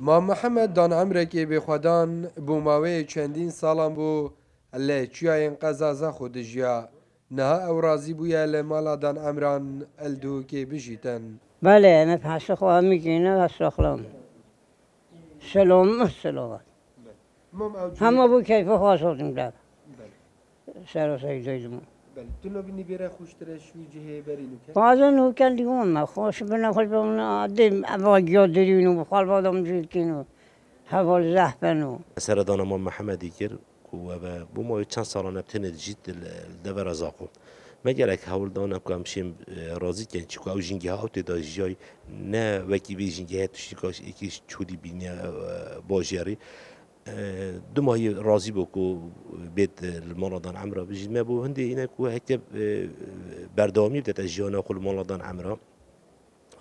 ما محمد دان عمرکی به خودان بوماوی چندین سالان بو لی چیاین قزازا خودجیا نه او راضی بویا لمالا دان عمران الدو که بجیتن. بله من پس خواهم میگینه و سخلام سلام همه بو کیف خواست شدیم در سر و سیدایدمون تو نبینی بیره خوشتره شوی جهه برینو که؟ بعضا نو کندیم ما خوش بنا خوش بنا عدیم اواجیات درینو بخال بادم جیتینو حوال زحبنو سردان ما محمدی کرد و بو ما چند سالانه بتنه جیت دور زاقو مگر که حول دانم که همشیم راضی کن چیکو او جنگی ها اوت دا جای نه وکی بی جنگی ها توشی کاش یکیش چودی بینی باجری دو ماهی راضی بو کو بیت المالادان عمرا بجید ما بو هندی اینه کو هکه بردامی بدت جیانا خل مالادان عمرا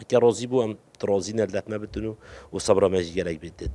که راضی بو هم راضی نردت ما بتونو و صبر ما جیگرک بدت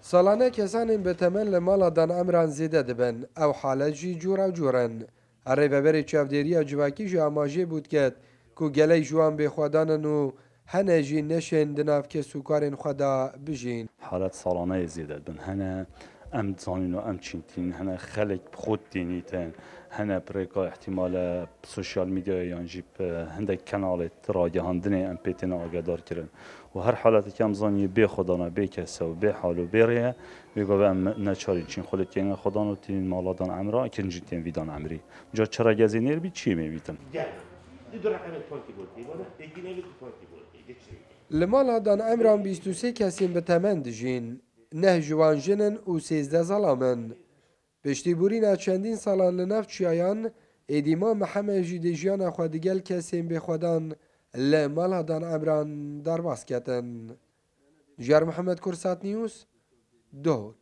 سالانه کسان به تمن لمالا دان عمران زیده دبن او حالت جی جورا جورن. اره ببری چافدیری جواکی جو آماجه بود که کو گلی جوان به خودانن و هنه جی نشن دناف که سوکارن خدا بجین. حالات سالانه زیده بن هنه ام زانین و ام چینتین هنه خلق خود دینیتن هنه بريكا احتمال سوشيال ميديا ينجيب هندك كانالات راجع هندني ام بيتنا اقدار كرن وهر حالات كم زاني بي خدانا بي كسا و بي حال و بيريه بيقول ام نشاري چين خودت يعني خدانا تين مالادان عمرا كنجي تين ويدان عمري جا چرا گزينير بي چي ميبيتن لمالا دان عمران 23 کسین به تمن دجین. نه جوان جنن و 13 ظلامن. پشتی بورین چندین سالان لنف چیایان ایدیما محمد جیدجیان خودگل کسین به خودان لمالا دان عمران در باس کتن. جار محمد کرسات نیوز دوک